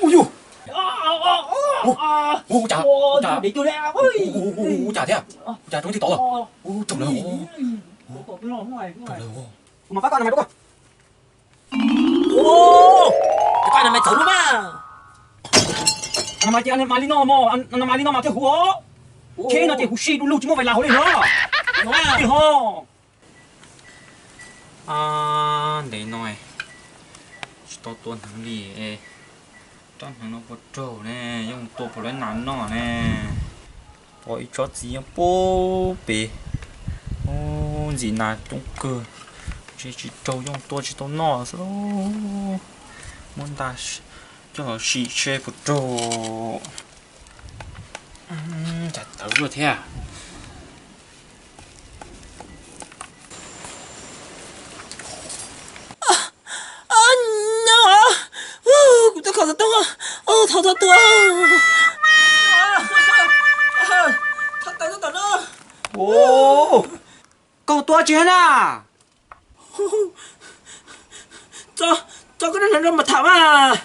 ui dồi. Ô chà, chà. Để tôi ra ơi. Ô chà thế à? Chà trông thấy to rồi. Ô trông lớn. Mà phát con này mày đúng không? Ô, cái con này mày thử đúng không? Anh mày chỉ anh Malino mà anh Malino mà theo hú. Thế nó thì hú xì đủ chứ mà phải là hú lên nữa. Đúng không? Đi ho. À, để nói. Tôi tuần thằng gì ê. Tuần thằng nó có trâu nè, dùng tôi phải lấy nắn nó nè. Ôi cho gì bố bể. Ô, gì nào trong cơ. Chỉ trâu dùng tôi chỉ tôi nó sao. Muốn ta cho nó xì xe của trâu. Chả tớ rồi thế à? Tôi khó tao thao thao tôi thật tao nó Ồ, cậu tua chiến à? cho cái này nó mà thảm à.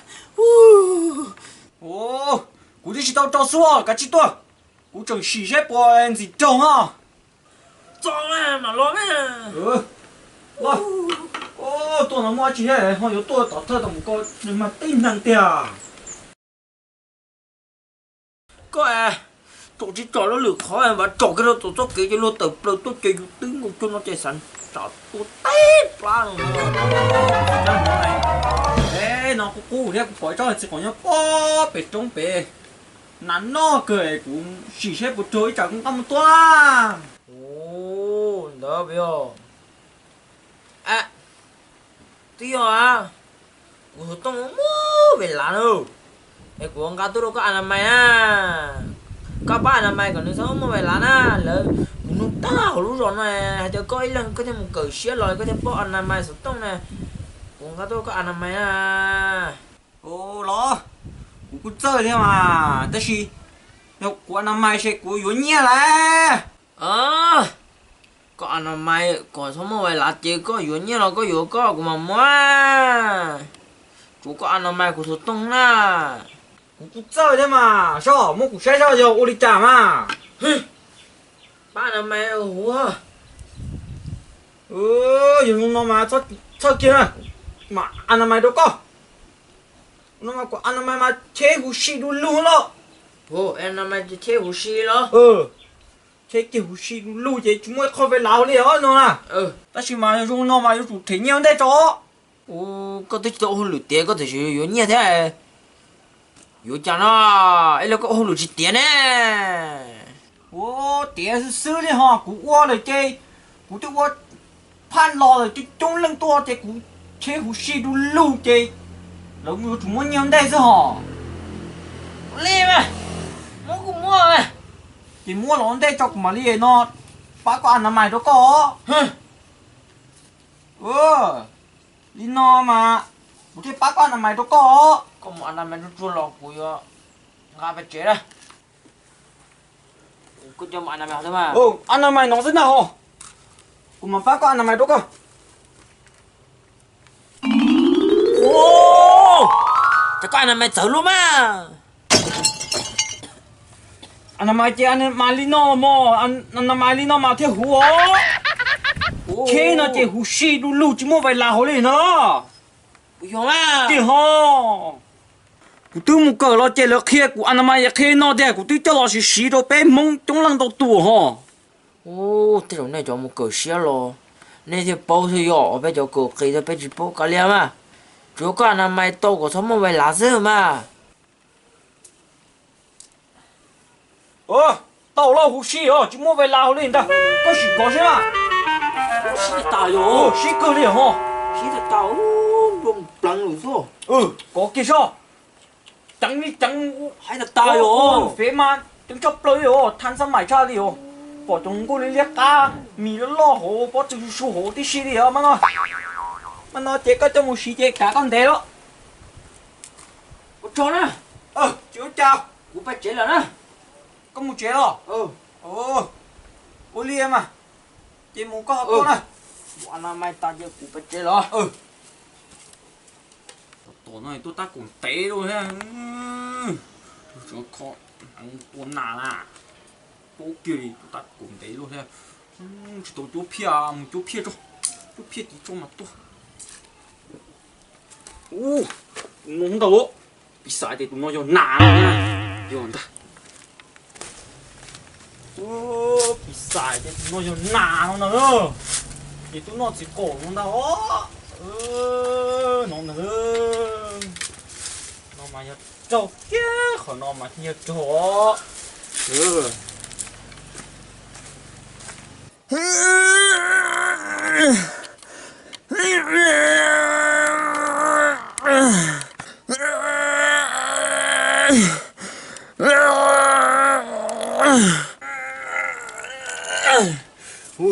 Ồ, cú đi chỉ tao cho xua cái chi tua, cú chẳng xì xếp bò em gì trông à? Cho mà lo nè. Lo, ô, tôi nó mua chi hết, họ có tôi tao thơ tao một câu nhưng mà tin năng tiệt. Có à, tôi chỉ cho nó lược khó em và cho cái đó tôi cho kỹ cho nó tập rồi tôi chơi tướng của cho nó chơi sẵn cho tôi tét ra rồi. Ê, nó cú thế cú cho chỉ còn nhớ bó bể trống bể, nắn nó cười cú xì xếp một trời chẳng có một tua. Ồ, đó biểu. À, tiêu à, của tôi mua về lá đâu. Cái của ông cá tôi đâu có ăn mày à. Các bạn ăn mày còn nó sống mua về lá à, lỡ nó tao lúc rồi này, cho coi lần có thêm một cờ xía rồi có thêm bỏ ăn mày sụt tông này. Của cá tôi có ăn mày à. Ô lo, cú chơi thế mà, thế gì? Nếu cú ăn mày sẽ cú yếu nhẹ lại. Có ăn mày còn sống mua về lá chỉ có yếu nhẹ là có yếu có của mà mua. Chú có ăn mày của sụt tông na. Cú chơi thế mà, sao? Mua cú xe sao giờ ô đi trả mà. Ba là mày hú hả? Dùng nó mà sao kia này, mà ăn mày đâu có. Nó mà có ăn mày mà chế hú xì đu luôn đó. Ồ, em làm mày chỉ theo hú xì đó. Chế cái hú xì đu luôn chế chúng mới không phải lao đi hết nó nè. Ta chỉ mà dùng nó mà dùng thế nhiều đấy cho. Ồ, có thể cho hôn lửa tiền có thể sử dụng như thế. Yếu chẳng nó, ấy là có hôn lửa chỉ tiền nè. Ô, tiền sư đi hả, cú qua rồi chơi, cú tôi qua phan lò rồi chơi chung lưng to chơi cú chế hú xì đu luôn chơi. Lâu nhiều chúng mới nhiều đấy chứ hả? Lên mà, mua cũng mua mà. Chỉ mua nó đây chọc mà đi nó, bác có ăn mày đâu có. Đi nó mà, một cái bác có ăn mày đâu có. Có một anh mày nó chua lọt của yo, ngã phải chết đấy. Cứ cho mọi anh mày thôi mà. Ăn mày nó rất nào. Cũng mà bác có ăn mày đâu có. Ồ, chắc có anh mày thử luôn mà. Ăn mày chỉ ăn Malino mà, ăn Malino mà theo hú ó. Thế nó chỉ hú xì đu lù chứ mua vài là hổ lên nó. Ui dồi mà. Thì ho. Cú tư một cờ lo chơi lỡ kia, cú ăn mày kia nó đẹp, cú tư cho nó xì đồ bé mông trong lăng đầu tù ho. Ồ, thế rồi này cho một cờ xía lo. Nên thì bao thì nhỏ, bây giờ cờ khi ta bây giờ bao cả liam à. Chú có anh mày to của sống một vài lá dưa mà. Tao lo hú xì chứ mua vài là hổ lên ta. Có xì có thế mà. Xí là tao yo. Xì cơ liền ho. Xí là tao dùng plăng rồi sao? Có kia sao? Chẳng hay là tao yo. Phế mà, chẳng chấp lời yo, than xăm mải cha đi yo. Bỏ chúng cô lên liếc ca, mì nó lo hổ, bỏ chữ su hổ tí xì đi hả mà nó. Mà nó chế có cho một xì chế cả con thế đó. Có trốn á? Chú chào. Cú phải chế là nó. Có một chế đó. Ô liêm à. Chế một có con à. Bọn anh mày tao giờ cú phải chế là. tổ này tôi ta cũng té rồi ha. Cho con ăn con nà là bố kia tôi ta cũng té rồi ha. Chỉ tôi chú phía tí cho mặt tôi. Nó không đâu. Bị sai thì tụi nó vô nà nha. Vô ta. Bị sai thì tụi nó vô nà nó nữa. Thì tụi nó chỉ cổ nó đó. Nó nữa. Nó mà nhớ trâu kia, khỏi nó mà nhớ trâu.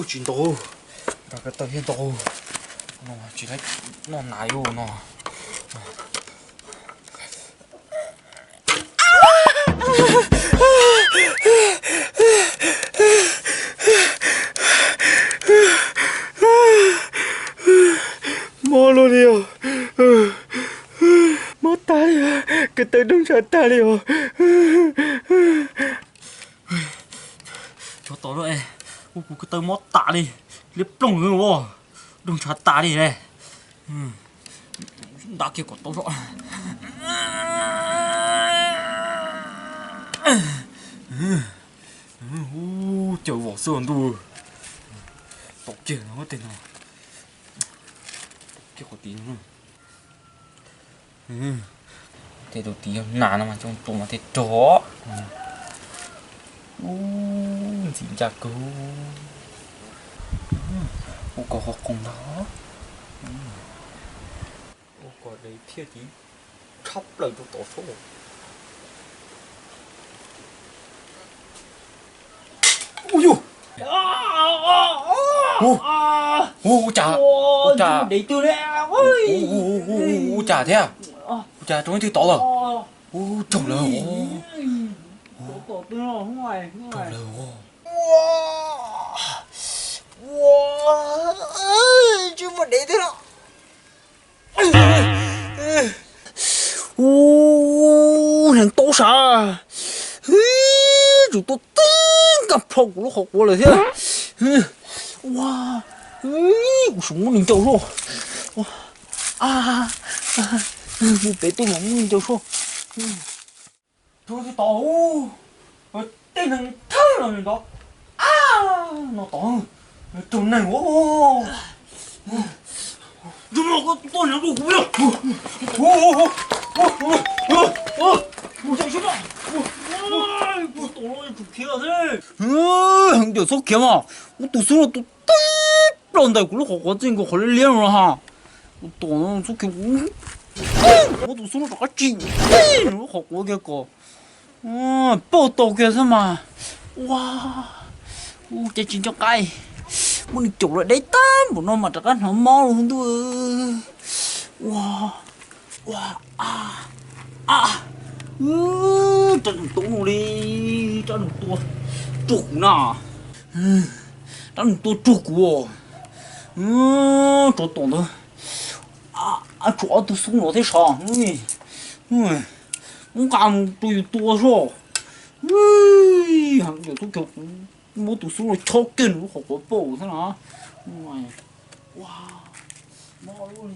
Chuyện đồ. Ra cái tờ hiện đồ. Nó chỉ lấy nó nãy vô nó. Mò luôn đi mất ta đi cái tay đứng chặt ta đi Cho tao nữa cái tờ mót tạ đi. Liếp lông người vô. Đừng chặt tạ đi này. Đã kia của tao rồi. Trời vỏ sơn tôi. Tao kia nó hết tên nào. Kia có tí nữa. Thế đầu tí nà nó mà trong tụi mà thế chó. Xin chào cô. Cô có học cùng đó. Cô có đấy phía tí khóc lời cho tổ số. Ôi dồi. Chà. Để tôi đấy. Chà thế à? Chà trông thấy to rồi. Trông lời. Cổ tôi nó ngoài. Trông lời. Chứ mà để thế nào. thằng tổ sợ rồi tôi tiếng cặp phòng của nó học qua là thế wow cuộc sống mình trâu rồi một bé tôi nóng mình trâu rồi thôi thì tổ tên thằng thơ rồi đó nó to trông này quá chúng nó có tôi nó đủ không chạy xuống đó tổ nó cực kia thế thằng tiểu số kia mà tôi xuống là tôi tiếp lần này của nó học quá trình của họ liên rồi ha tổ nó số kia tôi xuống nó cả chỉnh nó học quá kia cơ bao tổ kia sao mà wow chạy chính cho cay muốn chụp lại đấy tám của nó mà chắc nó mò luôn tôi wow wow chân tụng đi chân tua trục nè chân tua trục của chỗ tổng thôi chỗ tôi xuống nó thế sao muốn cầm tôi tua rồi hàng kiểu tôi kiểu mỗi tụ xuống rồi cho kinh nó học có bổ thế nào wow mò luôn đi